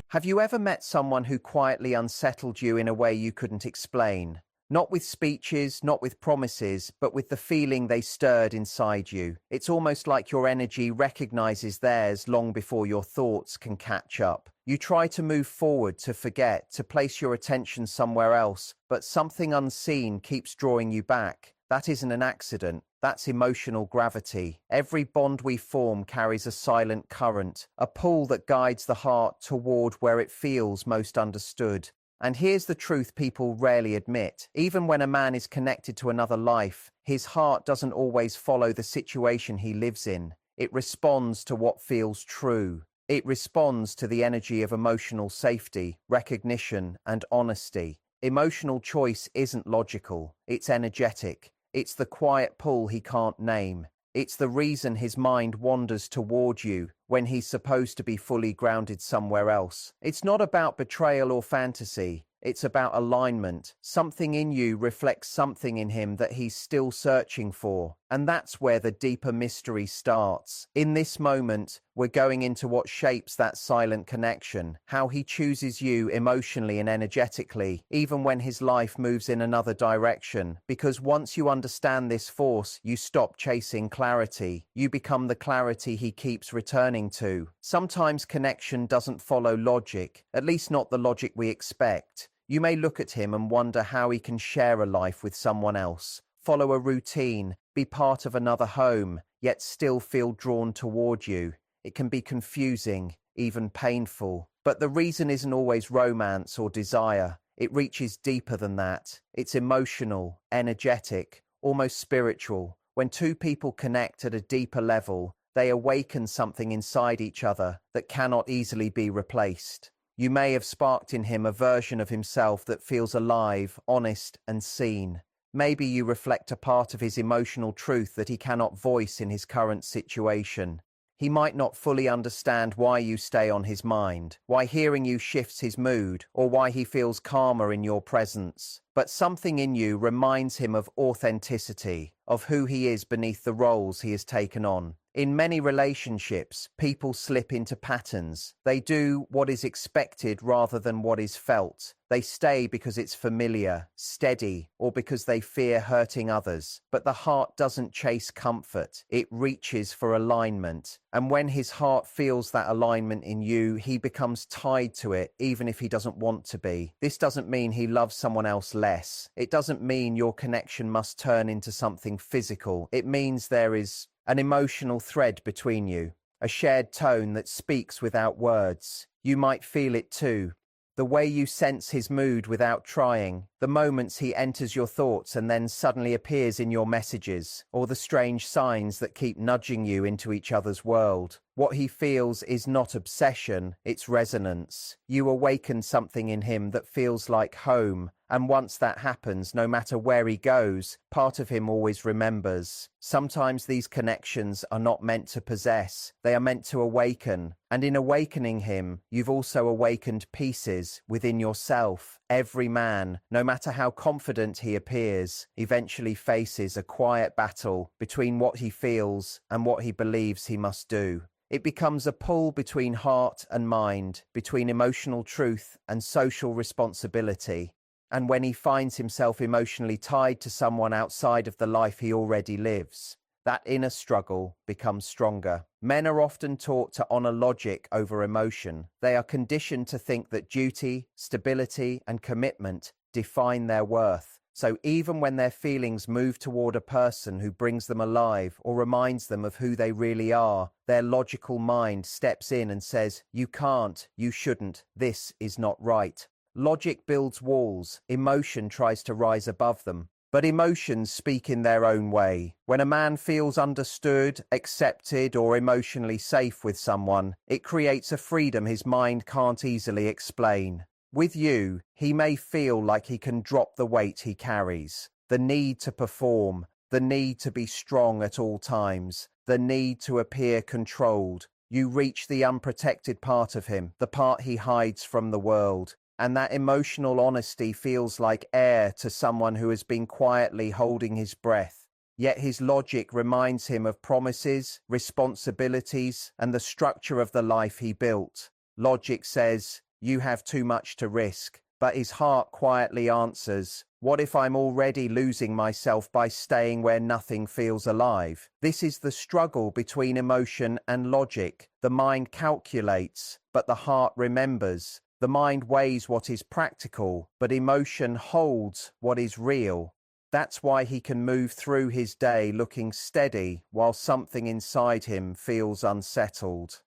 Have you ever met someone who quietly unsettled you in a way you couldn't explain? Not with speeches, not with promises, but with the feeling they stirred inside you. It's almost like your energy recognizes theirs long before your thoughts can catch up. You try to move forward, to forget, to place your attention somewhere else, but something unseen keeps drawing you back. That isn't an accident. That's emotional gravity. Every bond we form carries a silent current, a pull that guides the heart toward where it feels most understood. And here's the truth people rarely admit. Even when a man is connected to another life, his heart doesn't always follow the situation he lives in. It responds to what feels true. It responds to the energy of emotional safety, recognition, and honesty. Emotional choice isn't logical. It's energetic. It's the quiet pull he can't name. It's the reason his mind wanders toward you when he's supposed to be fully grounded somewhere else. It's not about betrayal or fantasy. It's about alignment. Something in you reflects something in him that he's still searching for. And that's where the deeper mystery starts. In this moment, we're going into what shapes that silent connection, how he chooses you emotionally and energetically, even when his life moves in another direction. Because once you understand this force, you stop chasing clarity. You become the clarity he keeps returning to. Sometimes connection doesn't follow logic, at least not the logic we expect. You may look at him and wonder how he can share a life with someone else, follow a routine, be part of another home, yet still feel drawn toward you. It can be confusing, even painful. But the reason isn't always romance or desire. It reaches deeper than that. It's emotional, energetic, almost spiritual. When two people connect at a deeper level, they awaken something inside each other that cannot easily be replaced. You may have sparked in him a version of himself that feels alive, honest, and seen. Maybe you reflect a part of his emotional truth that he cannot voice in his current situation. He might not fully understand why you stay on his mind, why hearing you shifts his mood, or why he feels calmer in your presence. But something in you reminds him of authenticity, of who he is beneath the roles he has taken on. In many relationships, people slip into patterns. They do what is expected rather than what is felt. They stay because it's familiar, steady, or because they fear hurting others. But the heart doesn't chase comfort. It reaches for alignment. And when his heart feels that alignment in you, he becomes tied to it, even if he doesn't want to be. This doesn't mean he loves someone else less. It doesn't mean your connection must turn into something physical. It means there is an emotional thread between you, a shared tone that speaks without words. You might feel it too. The way you sense his mood without trying, the moments he enters your thoughts and then suddenly appears in your messages, or the strange signs that keep nudging you into each other's world. What he feels is not obsession, it's resonance. You awaken something in him that feels like home, and once that happens, no matter where he goes, part of him always remembers. Sometimes these connections are not meant to possess, they are meant to awaken. And in awakening him, you've also awakened pieces within yourself. Every man, no matter how confident he appears, eventually faces a quiet battle between what he feels and what he believes he must do. It becomes a pull between heart and mind, between emotional truth and social responsibility. And when he finds himself emotionally tied to someone outside of the life he already lives, that inner struggle becomes stronger. Men are often taught to honor logic over emotion. They are conditioned to think that duty, stability, and commitment define their worth. So even when their feelings move toward a person who brings them alive or reminds them of who they really are, their logical mind steps in and says, "You can't, you shouldn't, this is not right." Logic builds walls, emotion tries to rise above them. But emotions speak in their own way. When a man feels understood, accepted, or emotionally safe with someone, it creates a freedom his mind can't easily explain. With you, he may feel like he can drop the weight he carries. The need to perform, the need to be strong at all times, the need to appear controlled. You reach the unprotected part of him, the part he hides from the world. And that emotional honesty feels like air to someone who has been quietly holding his breath. Yet his logic reminds him of promises, responsibilities, and the structure of the life he built. Logic says, You have too much to risk. But his heart quietly answers, what if I'm already losing myself by staying where nothing feels alive? This is the struggle between emotion and logic. The mind calculates, but the heart remembers. The mind weighs what is practical, but emotion holds what is real. That's why he can move through his day looking steady while something inside him feels unsettled.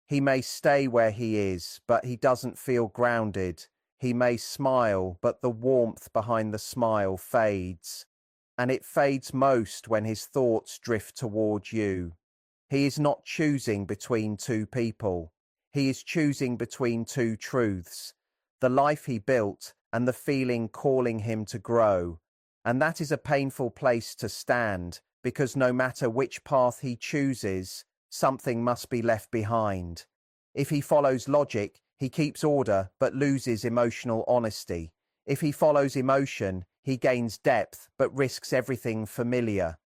He may stay where he is, but he doesn't feel grounded. He may smile, but the warmth behind the smile fades. And it fades most when his thoughts drift toward you. He is not choosing between two people. He is choosing between two truths. The life he built and the feeling calling him to grow. And that is a painful place to stand, because no matter which path he chooses, something must be left behind. If he follows logic, he keeps order but loses emotional honesty. If he follows emotion, he gains depth but risks everything familiar.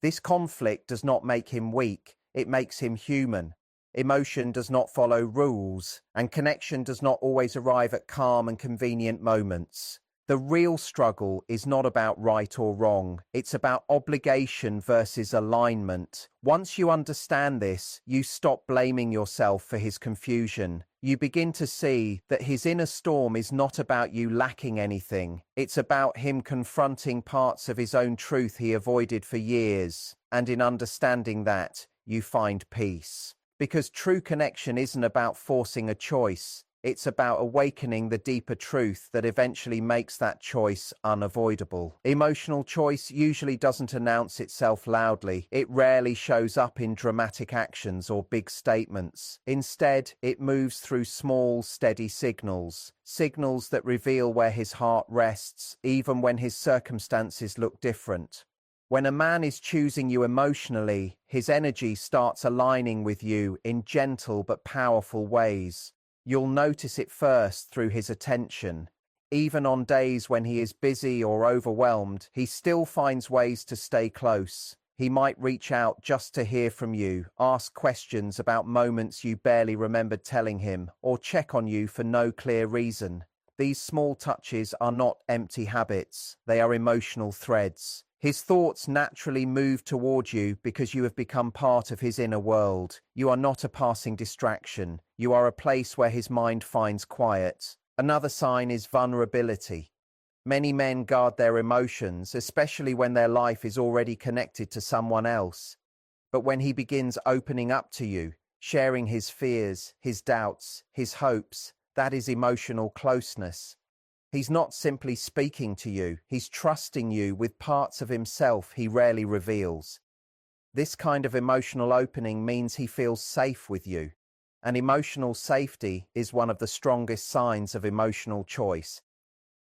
This conflict does not make him weak, it makes him human. Emotion does not follow rules, and connection does not always arrive at calm and convenient moments. The real struggle is not about right or wrong. It's about obligation versus alignment. Once you understand this, you stop blaming yourself for his confusion. You begin to see that his inner storm is not about you lacking anything. It's about him confronting parts of his own truth he avoided for years. And in understanding that, you find peace. Because true connection isn't about forcing a choice. It's about awakening the deeper truth that eventually makes that choice unavoidable. Emotional choice usually doesn't announce itself loudly. It rarely shows up in dramatic actions or big statements. Instead, it moves through small, steady signals. Signals that reveal where his heart rests, even when his circumstances look different. When a man is choosing you emotionally, his energy starts aligning with you in gentle but powerful ways. You'll notice it first through his attention. Even on days when he is busy or overwhelmed, he still finds ways to stay close. He might reach out just to hear from you, ask questions about moments you barely remembered telling him, or check on you for no clear reason. These small touches are not empty habits, they are emotional threads. His thoughts naturally move toward you because you have become part of his inner world. You are not a passing distraction. You are a place where his mind finds quiet. Another sign is vulnerability. Many men guard their emotions, especially when their life is already connected to someone else. But when he begins opening up to you, sharing his fears, his doubts, his hopes, that is emotional closeness. He's not simply speaking to you, he's trusting you with parts of himself he rarely reveals. This kind of emotional opening means he feels safe with you, and emotional safety is one of the strongest signs of emotional choice.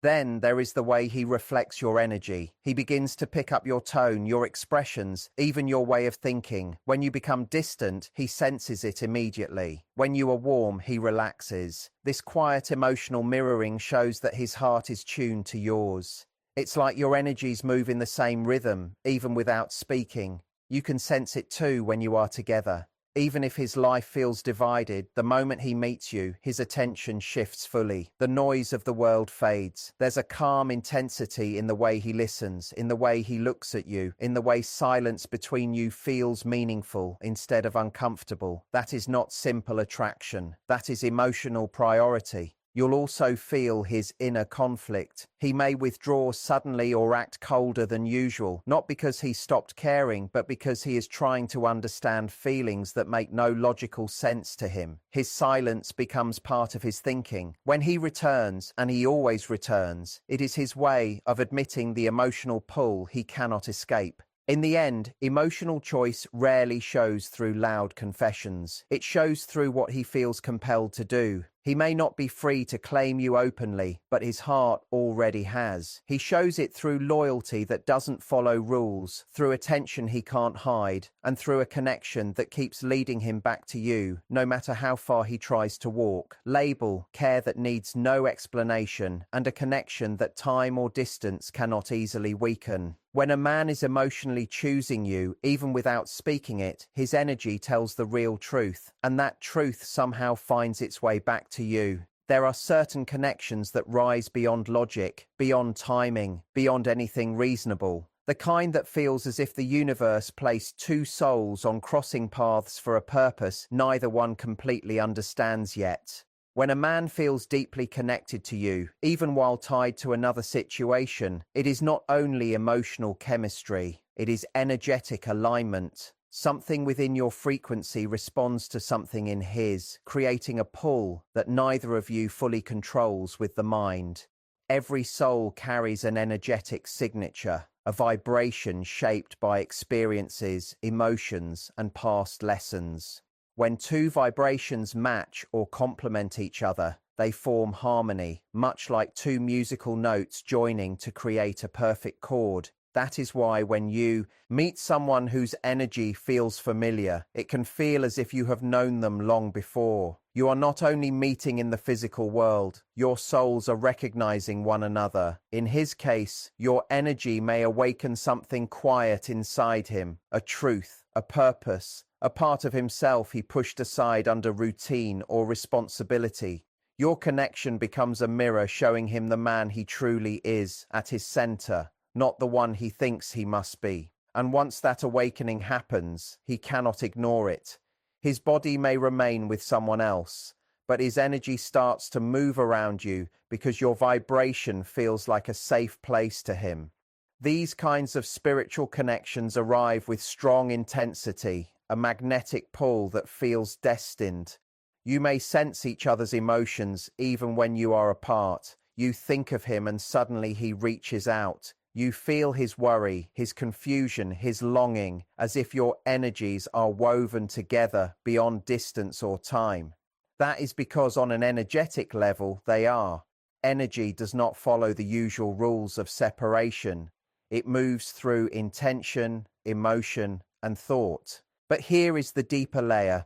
Then there is the way he reflects your energy. He begins to pick up your tone, your expressions, even your way of thinking. When you become distant, he senses it immediately. When you are warm, he relaxes. This quiet emotional mirroring shows that his heart is tuned to yours. It's like your energies move in the same rhythm, even without speaking. You can sense it too when you are together. Even if his life feels divided, the moment he meets you, his attention shifts fully. The noise of the world fades. There's a calm intensity in the way he listens, in the way he looks at you, in the way silence between you feels meaningful instead of uncomfortable. That is not simple attraction. That is emotional priority. You'll also feel his inner conflict. He may withdraw suddenly or act colder than usual, not because he stopped caring, but because he is trying to understand feelings that make no logical sense to him. His silence becomes part of his thinking. When he returns, and he always returns, it is his way of admitting the emotional pull he cannot escape. In the end, emotional choice rarely shows through loud confessions. It shows through what he feels compelled to do. He may not be free to claim you openly, but his heart already has. He shows it through loyalty that doesn't follow rules, through attention he can't hide, and through a connection that keeps leading him back to you, no matter how far he tries to walk. Label, care that needs no explanation, and a connection that time or distance cannot easily weaken. When a man is emotionally choosing you, even without speaking it, his energy tells the real truth, and that truth somehow finds its way back to you. There are certain connections that rise beyond logic, beyond timing, beyond anything reasonable. The kind that feels as if the universe placed two souls on crossing paths for a purpose neither one completely understands yet. When a man feels deeply connected to you, even while tied to another situation, it is not only emotional chemistry, it is energetic alignment. Something within your frequency responds to something in his, creating a pull that neither of you fully controls with the mind. Every soul carries an energetic signature, a vibration shaped by experiences, emotions, and past lessons. When two vibrations match or complement each other, they form harmony, much like two musical notes joining to create a perfect chord. That is why when you meet someone whose energy feels familiar, it can feel as if you have known them long before. You are not only meeting in the physical world, your souls are recognizing one another. In his case, your energy may awaken something quiet inside him, a truth, a purpose, a part of himself he pushed aside under routine or responsibility. Your connection becomes a mirror showing him the man he truly is at his center, not the one he thinks he must be. And once that awakening happens, he cannot ignore it. His body may remain with someone else, but his energy starts to move around you because your vibration feels like a safe place to him. These kinds of spiritual connections arrive with strong intensity, a magnetic pull that feels destined. You may sense each other's emotions even when you are apart. You think of him and suddenly he reaches out. You feel his worry, his confusion, his longing, as if your energies are woven together beyond distance or time. That is because on an energetic level they are. Energy does not follow the usual rules of separation. It moves through intention, emotion, and thought. But here is the deeper layer.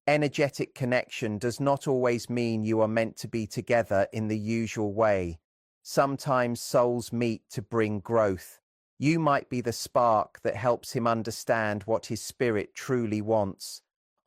Energetic connection does not always mean you are meant to be together in the usual way. Sometimes souls meet to bring growth. You might be the spark that helps him understand what his spirit truly wants.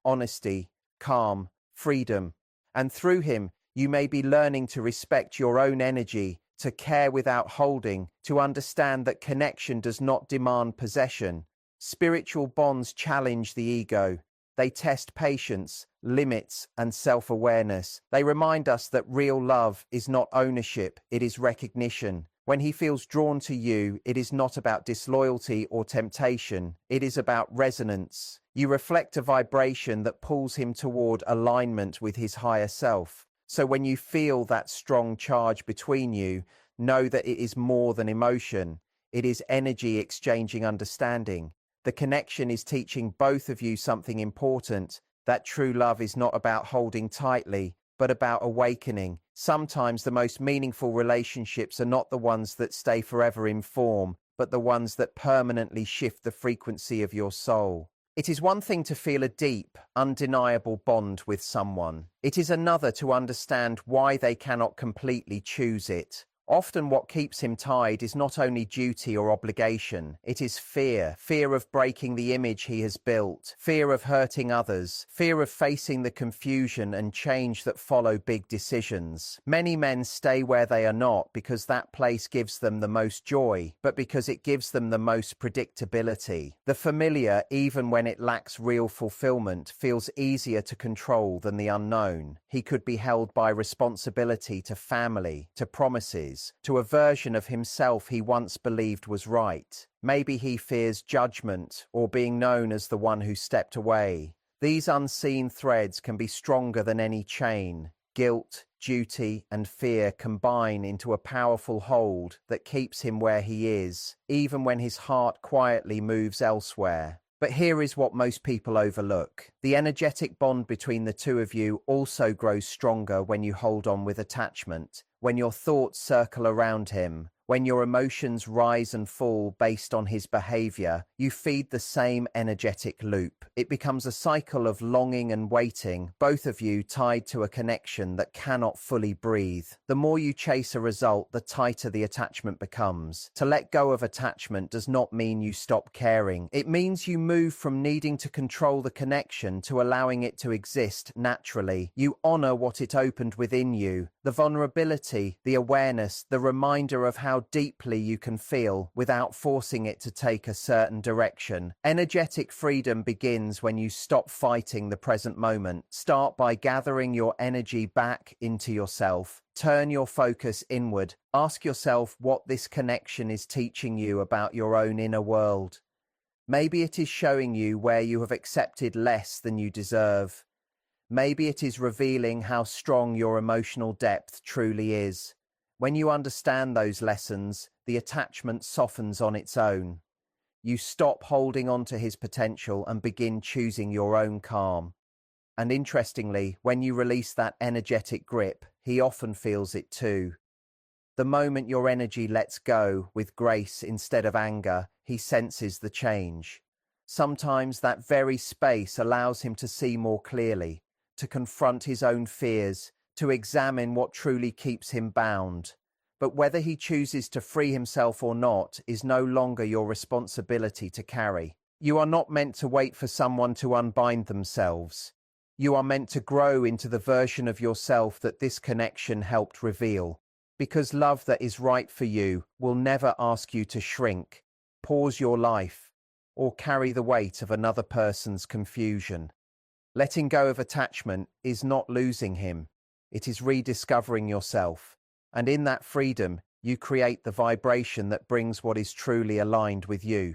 Honesty, calm, freedom. And through him, you may be learning to respect your own energy, to care without holding, to understand that connection does not demand possession. Spiritual bonds challenge the ego. They test patience, limits, and self-awareness. They remind us that real love is not ownership, it is recognition. When he feels drawn to you, it is not about disloyalty or temptation. It is about resonance. You reflect a vibration that pulls him toward alignment with his higher self. So when you feel that strong charge between you, know that it is more than emotion. It is energy exchanging understanding. The connection is teaching both of you something important, that true love is not about holding tightly, but about awakening. Sometimes the most meaningful relationships are not the ones that stay forever in form, but the ones that permanently shift the frequency of your soul. It is one thing to feel a deep, undeniable bond with someone. It is another to understand why they cannot completely choose it. Often what keeps him tied is not only duty or obligation, it is fear. Fear of breaking the image he has built, fear of hurting others, fear of facing the confusion and change that follow big decisions. Many men stay where they are not because that place gives them the most joy, but because it gives them the most predictability. The familiar, even when it lacks real fulfillment, feels easier to control than the unknown. He could be held by responsibility to family, to promises, to a version of himself he once believed was right. Maybe he fears judgment or being known as the one who stepped away. These unseen threads can be stronger than any chain. Guilt, duty, and fear combine into a powerful hold that keeps him where he is, even when his heart quietly moves elsewhere. But here is what most people overlook. The energetic bond between the two of you also grows stronger when you hold on with attachment, when your thoughts circle around him, When your emotions rise and fall based on his behavior, you feed the same energetic loop. It becomes a cycle of longing and waiting, both of you tied to a connection that cannot fully breathe. The more you chase a result, the tighter the attachment becomes. To let go of attachment does not mean you stop caring. It means you move from needing to control the connection to allowing it to exist naturally. You honor what it opened within you, the vulnerability, the awareness, the reminder of how deeply you can feel without forcing it to take a certain direction. Energetic freedom begins when you stop fighting the present moment. Start by gathering your energy back into yourself. Turn your focus inward. Ask yourself what this connection is teaching you about your own inner world. Maybe it is showing you where you have accepted less than you deserve. Maybe it is revealing how strong your emotional depth truly is. When you understand those lessons, the attachment softens on its own. You stop holding on to his potential and begin choosing your own calm. And interestingly, when you release that energetic grip, he often feels it too. The moment your energy lets go with grace instead of anger, he senses the change. Sometimes that very space allows him to see more clearly, to confront his own fears, to examine what truly keeps him bound. But whether he chooses to free himself or not is no longer your responsibility to carry. You are not meant to wait for someone to unbind themselves. You are meant to grow into the version of yourself that this connection helped reveal. Because love that is right for you will never ask you to shrink, pause your life, or carry the weight of another person's confusion. Letting go of attachment is not losing him. It is rediscovering yourself. And in that freedom, you create the vibration that brings what is truly aligned with you.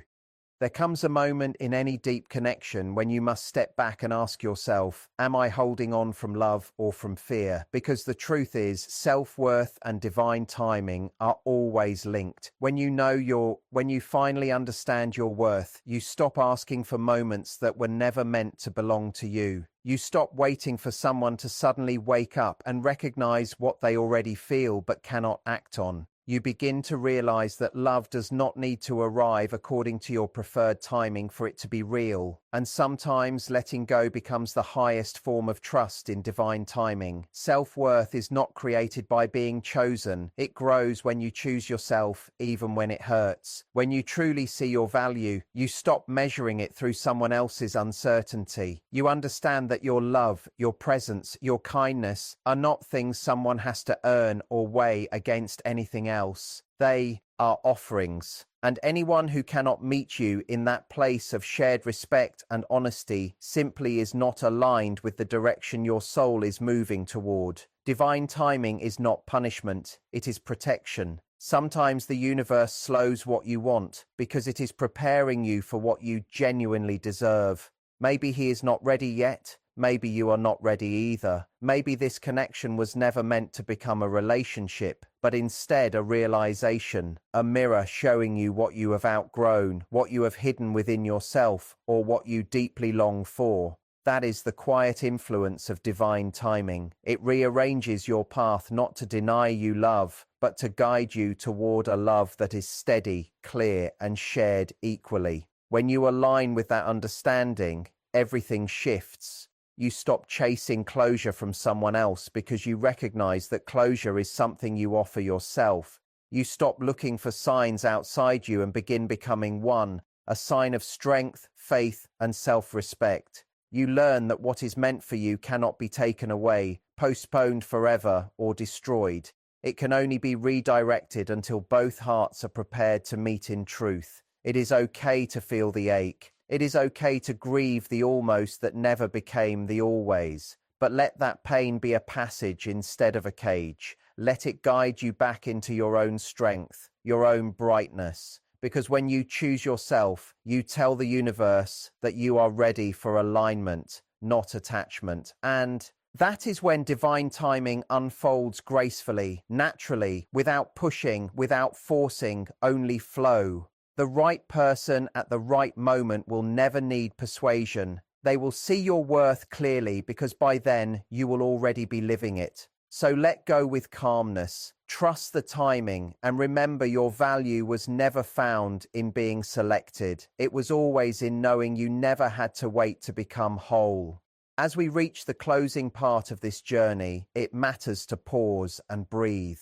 There comes a moment in any deep connection when you must step back and ask yourself, am I holding on from love or from fear? Because the truth is, self-worth and divine timing are always linked. When you finally understand your worth, you stop asking for moments that were never meant to belong to you. You stop waiting for someone to suddenly wake up and recognize what they already feel but cannot act on. You begin to realize that love does not need to arrive according to your preferred timing for it to be real. And sometimes letting go becomes the highest form of trust in divine timing. Self-worth is not created by being chosen. It grows when you choose yourself, even when it hurts. When you truly see your value, you stop measuring it through someone else's uncertainty. You understand that your love, your presence, your kindness are not things someone has to earn or weigh against anything else. They are offerings. And anyone who cannot meet you in that place of shared respect and honesty simply is not aligned with the direction your soul is moving toward. Divine timing is not punishment, it is protection. Sometimes the universe slows what you want because it is preparing you for what you genuinely deserve. Maybe he is not ready yet. Maybe you are not ready either. Maybe this connection was never meant to become a relationship, but instead a realization, a mirror showing you what you have outgrown, what you have hidden within yourself, or what you deeply long for. That is the quiet influence of divine timing. It rearranges your path not to deny you love, but to guide you toward a love that is steady, clear, and shared equally. When you align with that understanding, everything shifts. You stop chasing closure from someone else because you recognize that closure is something you offer yourself. You stop looking for signs outside you and begin becoming one, a sign of strength, faith, and self-respect. You learn that what is meant for you cannot be taken away, postponed forever, or destroyed. It can only be redirected until both hearts are prepared to meet in truth. It is okay to feel the ache. It is okay to grieve the almost that never became the always. But let that pain be a passage instead of a cage. Let it guide you back into your own strength, your own brightness. Because when you choose yourself, you tell the universe that you are ready for alignment, not attachment. And that is when divine timing unfolds gracefully, naturally, without pushing, without forcing, only flow. The right person at the right moment will never need persuasion. They will see your worth clearly because by then you will already be living it. So let go with calmness. Trust the timing and remember your value was never found in being selected. It was always in knowing you never had to wait to become whole. As we reach the closing part of this journey, it matters to pause and breathe.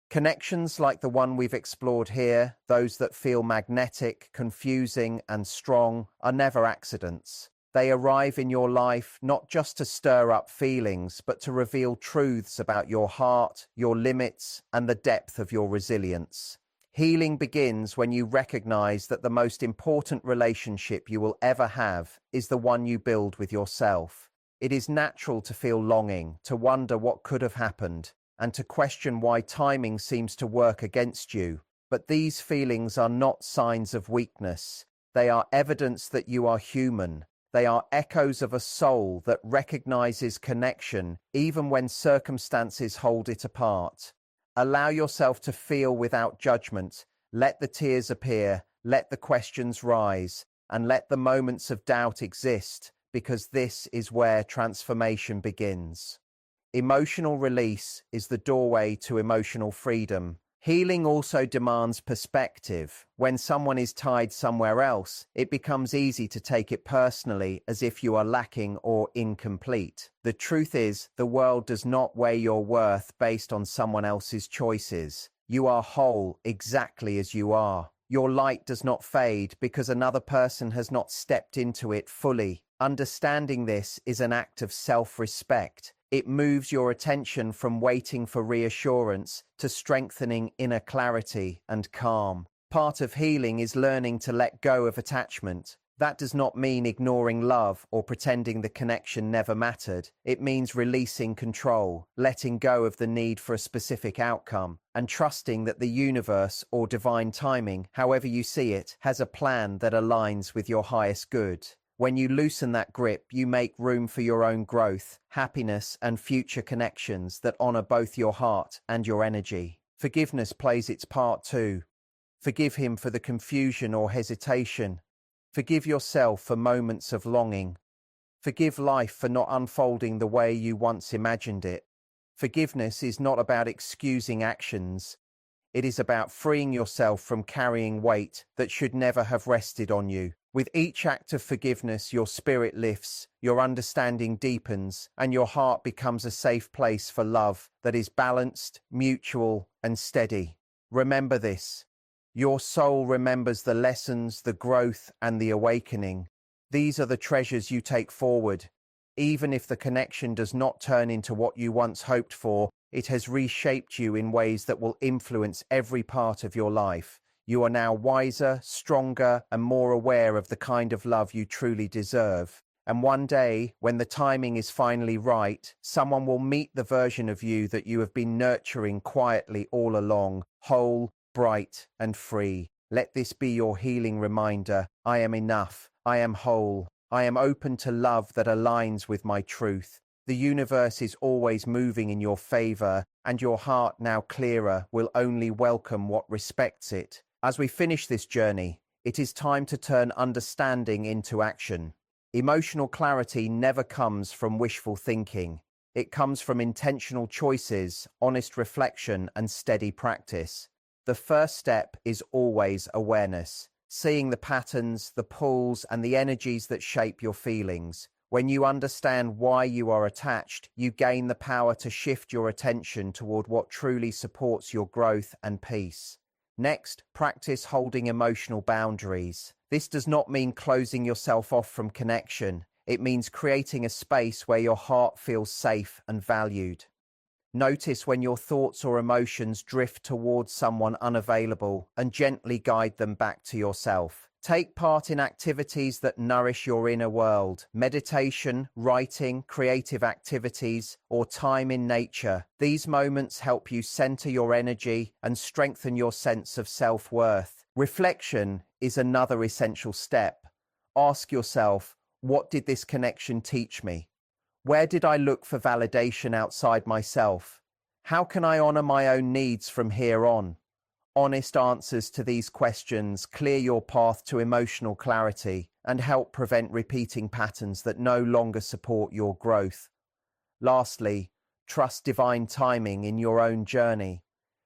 Connections like the one we've explored here, those that feel magnetic, confusing, and strong, are never accidents. They arrive in your life not just to stir up feelings, but to reveal truths about your heart, your limits, and the depth of your resilience. Healing begins when you recognize that the most important relationship you will ever have is the one you build with yourself. It is natural to feel longing, to wonder what could have happened, and to question why timing seems to work against you. But these feelings are not signs of weakness. They are evidence that you are human. They are echoes of a soul that recognizes connection even when circumstances hold it apart. Allow yourself to feel without judgment. Let the tears appear, let the questions rise, and let the moments of doubt exist, because this is where transformation begins. Emotional release is the doorway to emotional freedom. Healing also demands perspective. When someone is tied somewhere else, it becomes easy to take it personally, as if you are lacking or incomplete. The truth is, the world does not weigh your worth based on someone else's choices. You are whole exactly as you are. Your light does not fade because another person has not stepped into it fully. Understanding this is an act of self-respect. It moves your attention from waiting for reassurance to strengthening inner clarity and calm. Part of healing is learning to let go of attachment. That does not mean ignoring love or pretending the connection never mattered. It means releasing control, letting go of the need for a specific outcome, and trusting that the universe or divine timing, however you see it, has a plan that aligns with your highest good. When you loosen that grip, you make room for your own growth, happiness, and future connections that honor both your heart and your energy. Forgiveness plays its part too. Forgive him for the confusion or hesitation. Forgive yourself for moments of longing. Forgive life for not unfolding the way you once imagined it. Forgiveness is not about excusing actions. It is about freeing yourself from carrying weight that should never have rested on you. With each act of forgiveness, your spirit lifts, your understanding deepens, and your heart becomes a safe place for love that is balanced, mutual, and steady. Remember this. Your soul remembers the lessons, the growth, and the awakening. These are the treasures you take forward. Even if the connection does not turn into what you once hoped for, it has reshaped you in ways that will influence every part of your life. You are now wiser, stronger, and more aware of the kind of love you truly deserve. And one day, when the timing is finally right, someone will meet the version of you that you have been nurturing quietly all along, whole, bright, and free. Let this be your healing reminder. I am enough. I am whole. I am open to love that aligns with my truth. The universe is always moving in your favor, and your heart, now clearer, will only welcome what respects it. As we finish this journey, it is time to turn understanding into action. Emotional clarity never comes from wishful thinking. It comes from intentional choices, honest reflection, and steady practice. The first step is always awareness, seeing the patterns, the pulls, and the energies that shape your feelings. When you understand why you are attached, you gain the power to shift your attention toward what truly supports your growth and peace. Next, practice holding emotional boundaries. This does not mean closing yourself off from connection. It means creating a space where your heart feels safe and valued. Notice when your thoughts or emotions drift towards someone unavailable and gently guide them back to yourself. Take part in activities that nourish your inner world. Meditation, writing, creative activities, or time in nature. These moments help you center your energy and strengthen your sense of self-worth. Reflection is another essential step. Ask yourself, what did this connection teach me? Where did I look for validation outside myself? How can I honor my own needs from here on? Honest answers to these questions clear your path to emotional clarity and help prevent repeating patterns that no longer support your growth. Lastly, trust divine timing in your own journey.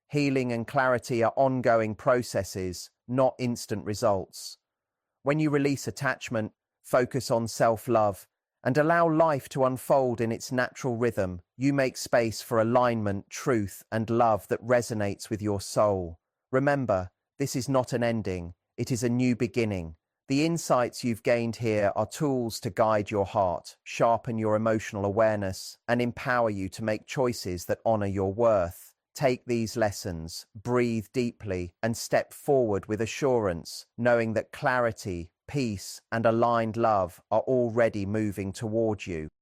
Healing and clarity are ongoing processes, not instant results. When you release attachment, focus on self-love, and allow life to unfold in its natural rhythm, you make space for alignment, truth, and love that resonates with your soul. Remember, this is not an ending, it is a new beginning. The insights you've gained here are tools to guide your heart, sharpen your emotional awareness, and empower you to make choices that honor your worth. Take these lessons, breathe deeply, and step forward with assurance, knowing that clarity, peace, and aligned love are already moving toward you.